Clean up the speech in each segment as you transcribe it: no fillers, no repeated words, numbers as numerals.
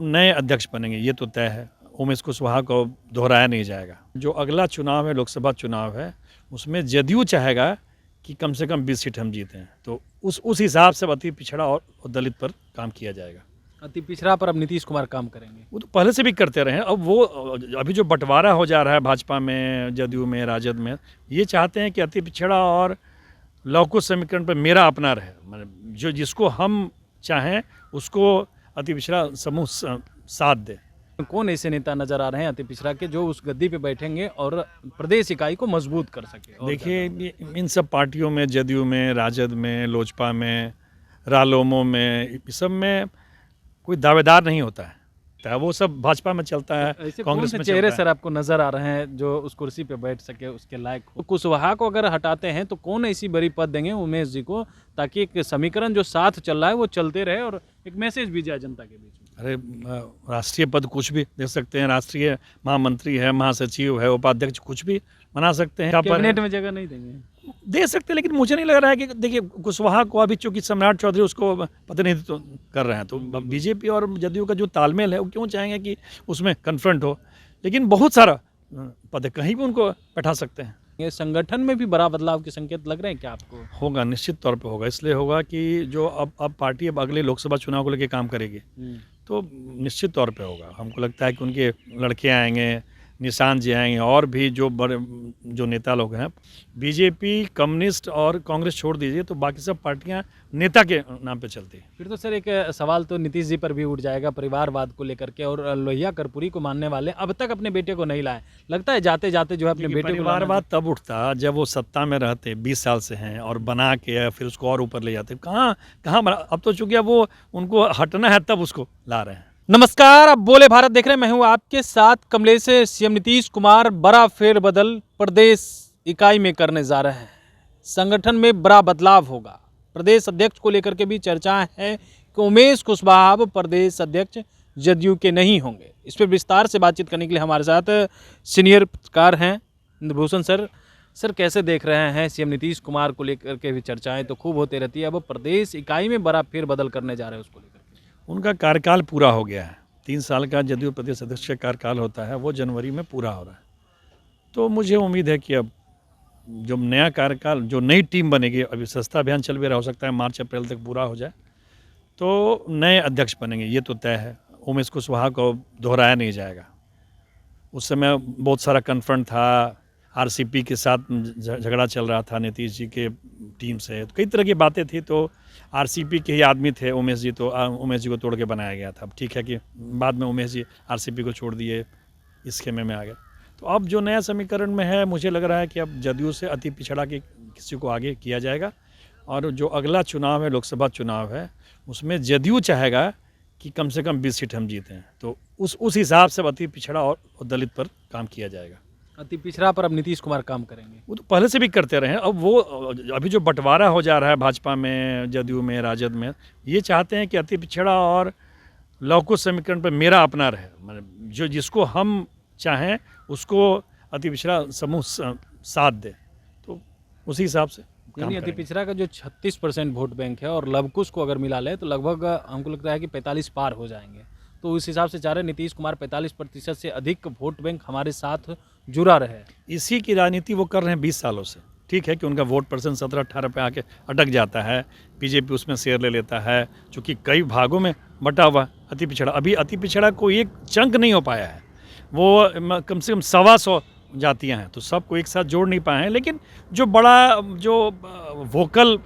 नए अध्यक्ष बनेंगे, ये तो तय है। उमेश कुशवाहा को दोहराया नहीं जाएगा। जो अगला चुनाव है, लोकसभा चुनाव है, उसमें जदयू चाहेगा कि कम से कम 20 सीट हम जीतें। तो उस हिसाब से अति पिछड़ा और दलित पर काम किया जाएगा। अति पिछड़ा पर अब नीतीश कुमार काम करेंगे। वो तो पहले से भी करते रहे हैं। अब वो अभी जो बंटवारा हो जा रहा है भाजपा में, जदयू में, राजद में, ये चाहते हैं कि अति पिछड़ा और लवकुश समीकरण पर मेरा अपना रहे। मतलब जो जिसको हम चाहें उसको अति पिछड़ा समूह साथ दे। कौन ऐसे नेता नजर आ रहे हैं अति पिछड़ा के जो उस गद्दी पे बैठेंगे और प्रदेश इकाई को मजबूत कर सके? देखिए, इन सब पार्टियों में, जदयू में, राजद में, लोजपा में, रालोमो में, इस सब में कोई दावेदार नहीं होता है। वो सब भाजपा में चलता है, ऐसे कांग्रेस कौन में से चेहरे चलता सर आपको नजर आ रहे हैं जो उस कुर्सी पे बैठ सके, उसके लायक हो? कुशवाहा को अगर हटाते हैं तो कौन ऐसी बड़ी पद देंगे उमेश जी को, ताकि एक समीकरण जो साथ चल रहा है वो चलते रहे और एक मैसेज भी जाए जनता के बीच में? अरे, राष्ट्रीय पद कुछ भी दे सकते हैं। राष्ट्रीय महामंत्री है, महासचिव है, उपाध्यक्ष, कुछ भी बना सकते हैं। कैबिनेट में जगह नहीं देंगे? दे सकते हैं, लेकिन मुझे नहीं लग रहा है कि देखिए, कुशवाहा को अभी चूंकि सम्राट चौधरी उसको प्रतिनिधित्व कर रहे हैं, तो बीजेपी और जदयू का जो तालमेल है वो क्यों चाहेंगे कि उसमें कन्फ्रंट हो। लेकिन बहुत सारा पद है, कहीं भी उनको बैठा सकते हैं। ये संगठन में भी बड़ा बदलाव के संकेत लग रहे हैं क्या आपको? होगा, निश्चित तौर पे होगा। इसलिए होगा कि जो अब पार्टी अब अगले लोकसभा चुनाव को लेकर काम करेगी, तो निश्चित तौर पे होगा। हमको लगता है कि उनके लड़के आएंगे, निशान जी आएंगे, और भी जो बड़े जो नेता लोग हैं। बीजेपी, कम्युनिस्ट और कांग्रेस छोड़ दीजिए तो बाकी सब पार्टियां नेता के नाम पे चलती हैं। फिर तो सर एक सवाल तो नीतीश जी पर भी उठ जाएगा परिवारवाद को लेकर के, और लोहिया कर्पूरी को मानने वाले अब तक अपने बेटे को नहीं लाए। लगता है जाते जाते जो है अपने बेटे को परिवारवाद तब उठता जब वो सत्ता में रहते, 20 साल से हैं, और बना के फिर उसको और ऊपर ले जाते। कहाँ अब तो चूंकि अब वो उनको हटना है, तब उसको ला रहे हैं। नमस्कार, आप बोले भारत देख रहे हैं। मैं हूं आपके साथ कमलेश। सीएम नीतीश कुमार बड़ा फेरबदल प्रदेश इकाई में करने जा रहे हैं। संगठन में बड़ा बदलाव होगा। प्रदेश अध्यक्ष को लेकर के भी चर्चाएं हैं कि उमेश कुशवाहा अब प्रदेश अध्यक्ष जदयू के नहीं होंगे। इस पर विस्तार से बातचीत करने के लिए हमारे साथ सीनियर पत्रकार हैं इंद्रभूषण सर। सर, कैसे देख रहे हैं सीएम नीतीश कुमार को लेकर के भी चर्चाएं तो खूब होती रहती है, अब प्रदेश इकाई में बड़ा फेरबदल करने जा रहे हैं उसको लेकर? उनका कार्यकाल पूरा हो गया है। 3 साल का जदयू प्रदेश अध्यक्ष का कार्यकाल होता है, वो जनवरी में पूरा हो रहा है। तो मुझे उम्मीद है कि अब जो नया कार्यकाल, जो नई टीम बनेगी, अभी सस्ता अभियान चल भी रहा, हो सकता है मार्च अप्रैल तक पूरा हो जाए, तो नए अध्यक्ष बनेंगे, ये तो तय है। उमेश कुशवाहा को दोहराया नहीं जाएगा। उस समय बहुत सारा कन्फ्रंट था, आरसीपी के साथ झगड़ा चल रहा था नीतीश जी के टीम से, तो कई तरह की बातें थी। तो आरसीपी के ही आदमी थे उमेश जी, तो उमेश जी को तोड़ के बनाया गया था। अब ठीक है कि बाद में उमेश जी आरसीपी को छोड़ दिए, इस खेमे में आ गए। तो अब जो नया समीकरण में है, मुझे लग रहा है कि अब जदयू से अति पिछड़ा के किसी को आगे किया जाएगा। और जो अगला चुनाव है, लोकसभा चुनाव है, उसमें जदयू चाहेगा कि कम से कम 20 सीट हम जीतें। तो उस हिसाब से अति पिछड़ा और दलित पर काम किया जाएगा। अति पिछड़ा पर अब नीतीश कुमार काम करेंगे? वो तो पहले से भी करते रहे हैं। अब वो अभी जो बंटवारा हो जा रहा है भाजपा में, जदयू में, राजद में, ये चाहते हैं कि अति पिछड़ा और लवकुश समीकरण पर मेरा अपना रहे। मतलब जो जिसको हम चाहें उसको अति पिछड़ा समूह साथ दे। तो उसी हिसाब से यानी अति पिछड़ा का जो 36% वोट बैंक है और लवकुश को अगर मिला ले तो लगभग हमको लगता है कि 45 पार हो जाएंगे। तो उस हिसाब से चाह रहे नीतीश कुमार 45% से अधिक वोट बैंक हमारे साथ जुड़ा रहे। इसी की राजनीति वो कर रहे हैं 20 सालों से। ठीक है कि उनका वोट परसेंट 17-18 पे आके अटक जाता है, बीजेपी उसमें शेयर ले लेता है, चूँकि कई भागों में बटा हुआ अति पिछड़ा। अभी अति पिछड़ा को एक चंक नहीं हो पाया है। वो कम से कम 125 जातियाँ हैं, तो सबको एक साथ जोड़ नहीं पाए हैं। लेकिन जो बड़ा जो वोकल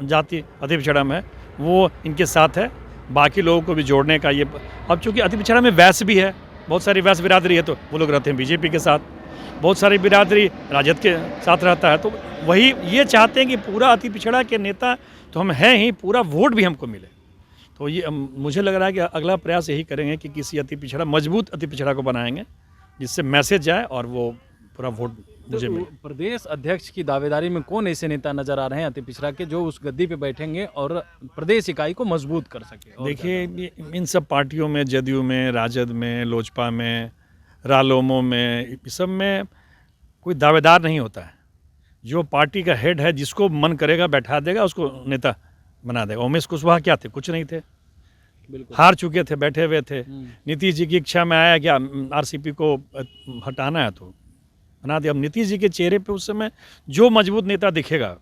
जाति अति पिछड़ा में है, वो इनके साथ है। बाकी लोगों को भी जोड़ने का ये, अब चूँकि अति पिछड़ा में वैश्य भी है, बहुत सारी वैश्य बिरादरी है, तो वो लोग रहते हैं बीजेपी के साथ। बहुत सारी बिरादरी राजद के साथ रहता है। तो वही ये चाहते हैं कि पूरा अति पिछड़ा के नेता तो हम हैं ही, पूरा वोट भी हमको मिले। तो ये मुझे लग रहा है कि अगला प्रयास यही करेंगे कि किसी अति पिछड़ा, मजबूत अति पिछड़ा को बनाएंगे, जिससे मैसेज जाए और वो पूरा वोट मुझे मिले। प्रदेश अध्यक्ष की दावेदारी में कौन ऐसे नेता नजर आ रहे हैं अति पिछड़ा के जो उस गद्दी पे बैठेंगे और प्रदेश इकाई को मजबूत कर सके? देखिए, इन सब पार्टियों में, जदयू में, राजद में, लोजपा में, रालोमो में, इस सब में कोई दावेदार नहीं होता है। जो पार्टी का हेड है, जिसको मन करेगा बैठा देगा, उसको नेता बना देगा। उमेश कुशवाहा क्या थे? कुछ नहीं थे। बिल्कुल। हार चुके थे, बैठे हुए थे। हम्म। नीतीश जी की इच्छा में आया कि आरसीपी को हटाना है तो बना दिया। अब नीतीश जी के चेहरे पे उस समय जो मजबूत नेता दिखेगा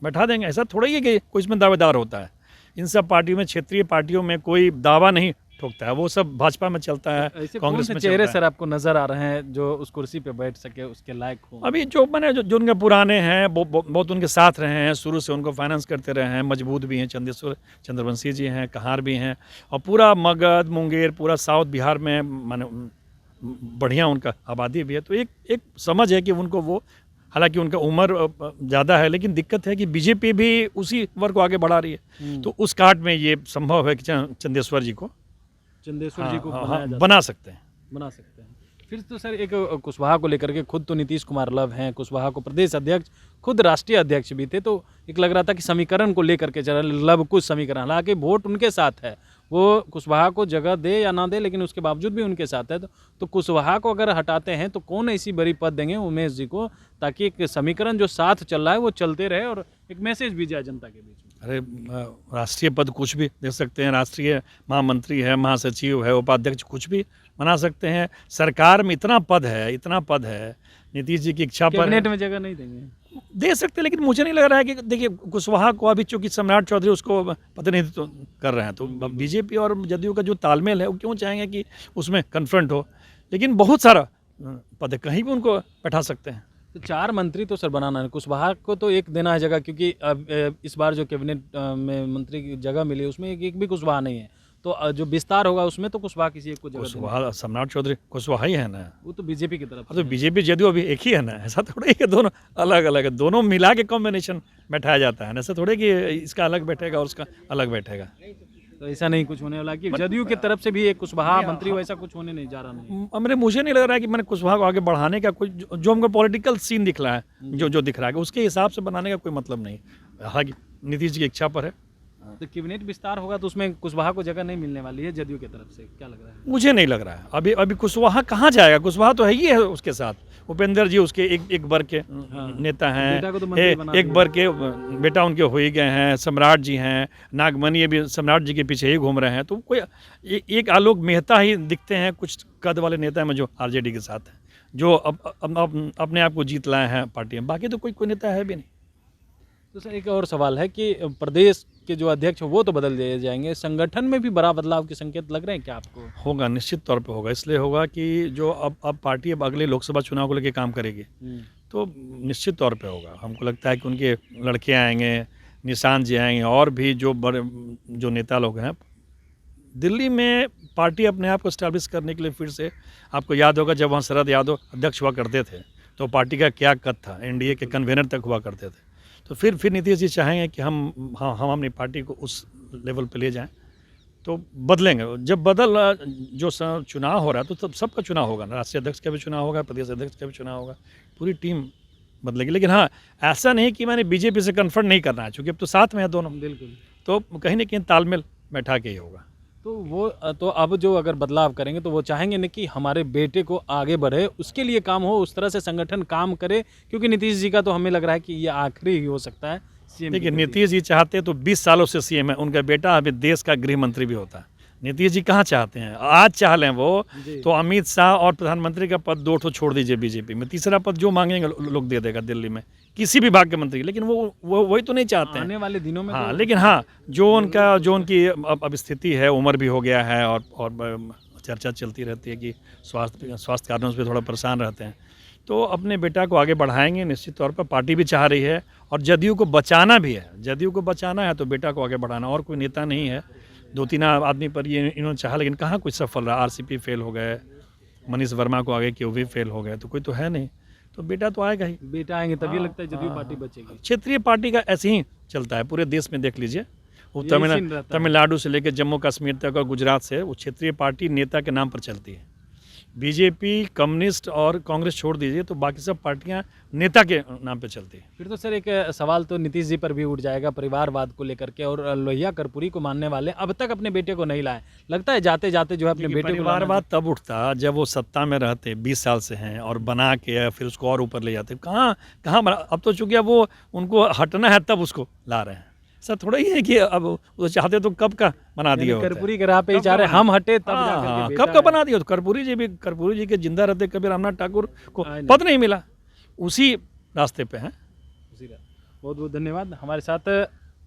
बैठा देंगे। ऐसा थोड़ा ही है कि कोई इसमें दावेदार होता है। इन सब पार्टियों में, क्षेत्रीय पार्टियों में कोई दावा नहीं ठोकता है, वो सब भाजपा में चलता है, ऐसे कौन कांग्रेस से में चेहरे चलता है। सर आपको नजर आ रहे हैं जो उस कुर्सी पे बैठ सके, उसके लायक हो? अभी जो मैंने जो उनके पुराने हैं वो बहुत उनके साथ रहे हैं, शुरू से उनको फाइनेंस करते रहे हैं, मजबूत भी हैं। चंद्रवंशी जी हैं, कहार भी हैं, और पूरा मगध, मुंगेर, पूरा साउथ बिहार में माने बढ़िया उनका आबादी भी है। तो एक समझ है कि उनको वो, हालांकि उनका उम्र ज़्यादा है, लेकिन दिक्कत है कि बीजेपी भी उसी वर्ग को आगे बढ़ा रही है। तो उस काट में ये संभव है कि चंदेश्वर जी को, चंदेश्वर जी को हाँ, बनाया जा बना सकते हैं। बना सकते हैं। फिर तो सर एक कुशवाहा को लेकर के खुद तो नीतीश कुमार लव हैं, कुशवाहा को प्रदेश अध्यक्ष, खुद राष्ट्रीय अध्यक्ष भी थे, तो एक लग रहा था कि समीकरण को लेकर के चल लव कुछ समीकरण, हालांकि वोट उनके साथ है, वो कुशवाहा को जगह दे या ना दे, लेकिन उसके बावजूद भी उनके साथ है। तो कुशवाहा को अगर हटाते हैं तो कौन ऐसी बड़ी पद देंगे उमेश जी को, ताकि एक समीकरण जो साथ चल रहा है वो चलते रहे और एक मैसेज भी जाए जनता के बीच में? अरे राष्ट्रीय पद कुछ भी दे सकते हैं, राष्ट्रीय महामंत्री है, महासचिव है, उपाध्यक्ष, कुछ भी बना सकते हैं। सरकार में इतना पद है, नीतीश जी की इच्छा पर कैबिनेट में जगह नहीं देंगे? दे सकते हैं, लेकिन मुझे नहीं लग रहा है कि, देखिए कुशवाहा को अभी चूंकि सम्राट चौधरी उसको प्रतिनिधित्व कर रहे हैं, तो बीजेपी और जदयू का जो तालमेल है वो क्यों चाहेंगे कि उसमें कन्फ्रंट हो। लेकिन बहुत सारा पद है, कहीं भी उनको बैठा सकते हैं। तो 4 मंत्री तो सर बनाना है, कुशवाहा को तो एक देना है जगह, क्योंकि अब इस बार जो कैबिनेट में मंत्री की जगह मिली उसमें एक भी कुशवाहा नहीं है, तो जो विस्तार होगा उसमें तो कुशवाहा किसी एक को जगह देना है। कुशवाहा, सम्राट चौधरी कुशवाहा ही है ना। वो तो बीजेपी की तरफ तो से बीजेपी जदयू अभी एक ही है ना, ऐसा थोड़ा ही कि दोनों अलग अलग है, दोनों मिला के कॉम्बिनेशन बैठाया जाता है, ऐसा थोड़े कि इसका अलग बैठेगा और उसका अलग बैठेगा। तो ऐसा नहीं कुछ होने वाला कि जदयू की तरफ से भी एक कुशवाहा मंत्री वैसा कुछ होने नहीं जा रहा? नहीं, मुझे नहीं लग रहा है कि मैंने कुशवाहा को आगे बढ़ाने का कोई जो हमको पॉलिटिकल सीन दिख रहा है, जो दिख रहा है, उसके हिसाब से बनाने का कोई मतलब नहीं। हालांकि नीतीश जी की इच्छा पर है। तो कैबिनेट विस्तार होगा तो उसमें कुशवाहा को जगह नहीं मिलने वाली है जदयू की तरफ से, क्या लग रहा है? मुझे नहीं लग रहा है। अभी कुशवाहा कहाँ जाएगा, कुशवाहा तो है ही है उसके साथ। उपेंद्र जी उसके एक वर्ग के नेता हैं, बेटा को तो मंत्री बना एक वर्ग के बेटा उनके हो ही गए हैं, सम्राट जी हैं, नागमणि भी सम्राट जी के पीछे ही घूम रहे हैं। तो कोई एक आलोक मेहता ही दिखते हैं कुछ कद वाले नेता में जो आरजेडी के साथ हैं, जो अब अपने आप को जीत लाए हैं पार्टी में, बाकी तो कोई नेता है भी नहीं। तो सर एक और सवाल है कि प्रदेश के जो अध्यक्ष वो तो बदल दिए जाएंगे, संगठन में भी बड़ा बदलाव के संकेत लग रहे हैं क्या आपको? होगा, निश्चित तौर पे होगा। इसलिए होगा कि जो अब पार्टी अब अगले लोकसभा चुनाव को लेकर काम करेगी, तो निश्चित तौर पे होगा। हमको लगता है कि उनके लड़के आएंगे, निशांत जी आएंगे, और भी जो बड़े जो नेता लोग हैं। दिल्ली में पार्टी अपने आप को स्टैब्लिश करने के लिए फिर से, आपको याद होगा जब वहाँ शरद यादव अध्यक्ष हुआ करते थे तो पार्टी का क्या कद था, एनडीए के कन्वेनर तक हुआ करते थे। तो फिर नीतीश जी चाहेंगे कि हम अपनी पार्टी को उस लेवल पे ले जाएं, तो बदलेंगे। जब जो चुनाव हो रहा है तो तब सबका चुनाव होगा ना, राष्ट्रीय अध्यक्ष का भी चुनाव होगा, प्रदेश अध्यक्ष का भी चुनाव होगा, पूरी टीम बदलेगी। लेकिन हाँ, ऐसा नहीं कि मैंने बीजेपी से कन्फ्रंट नहीं करना है, क्योंकि अब तो साथ में है दोनों, बिल्कुल, तो कहीं ना कहीं तालमेल बैठा के ही होगा। तो अब जो अगर बदलाव करेंगे तो वो चाहेंगे ना कि हमारे बेटे को आगे बढ़े, उसके लिए काम हो, उस तरह से संगठन काम करे, क्योंकि नीतीश जी का तो हमें लग रहा है कि ये आखिरी ही हो सकता है सीएम। देखिए, नीतीश जी चाहते तो 20 सालों से सीएम है, उनका बेटा अभी देश का गृह मंत्री भी होता है। नीतीश जी कहाँ चाहते हैं, आज चाह लें वो तो अमित शाह और प्रधानमंत्री का पद 2 छोड़ दीजिए बीजेपी में, तीसरा पद जो मांगेंगे लोग दे देगा दिल्ली में, किसी भी भाग के मंत्री। लेकिन वो वही तो नहीं चाहते हैं आने वाले दिनों में। हाँ, लेकिन हाँ, जो उनकी अब स्थिति है, उम्र भी हो गया है, और चर्चा चलती रहती है कि स्वास्थ्य कारणों से थोड़ा परेशान रहते हैं, तो अपने बेटा को आगे बढ़ाएंगे निश्चित तौर पर। पार्टी भी चाह रही है और जदयू को बचाना भी है, जदयू को बचाना है तो बेटा को आगे बढ़ाना। और कोई नेता नहीं है, 2-3 आदमी पर ये इन्होंने चाहा, लेकिन कहाँ कोई सफल रहा। आरसीपी फेल हो गए, मनीष वर्मा को आगे किए, वो भी फेल हो गए, तो कोई तो है नहीं। तो बेटा तो आएगा ही, बेटा आएंगे तभी लगता है जदयू पार्टी बचेगी। क्षेत्रीय पार्टी का ऐसे ही चलता है पूरे देश में, देख लीजिए। वो यही सीन रहता है। तमिलनाडु से लेकर जम्मू कश्मीर तक और गुजरात से वो क्षेत्रीय पार्टी नेता के नाम पर चलती है। बीजेपी, कम्युनिस्ट और कांग्रेस छोड़ दीजिए तो बाकी सब पार्टियां नेता के नाम पे चलती है। फिर तो सर एक सवाल तो नीतीश जी पर भी उठ जाएगा परिवारवाद को लेकर के, और लोहिया कर्पूरी को मानने वाले अब तक अपने बेटे को नहीं लाए, लगता है जाते जाते जो है अपने बेटे को। परिवारवाद तब उठता जब वो सत्ता में रहते, 20 साल से हैं, और बना के फिर उसको और ऊपर ले जाते। कहाँ अब तो चूंकि अब वो उनको हटना है तब उसको ला रहे हैं। ऐसा थोड़ा ही है कि अब वो चाहते तो कब का बना दिया होता है। कर्पूरी के राह पे ही कब जा रहे का हम हटे तब हाँ, जाकर हाँ, के कब बेटा का है। बना दिया तो कर्पूरी जी के जिंदा रहते कभी रामनाथ ठाकुर को हाँ, नहीं। पद नहीं मिला, उसी रास्ते पे हैं। बहुत बहुत धन्यवाद। हमारे साथ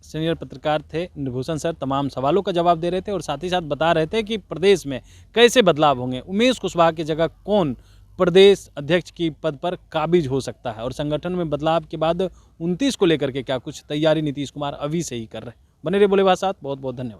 सीनियर पत्रकार थे इंद्रभूषण सर, तमाम सवालों का जवाब दे रहे थे और साथ ही साथ बता रहे थे कि प्रदेश में कैसे बदलाव होंगे, उमेश कुशवाहा की जगह कौन प्रदेश अध्यक्ष की पद पर काबिज हो सकता है और संगठन में बदलाव के बाद 29 को लेकर के क्या कुछ तैयारी नीतीश कुमार अभी से ही कर रहे हैं। बने रहे बोले बात साथ, बहुत बहुत धन्यवाद।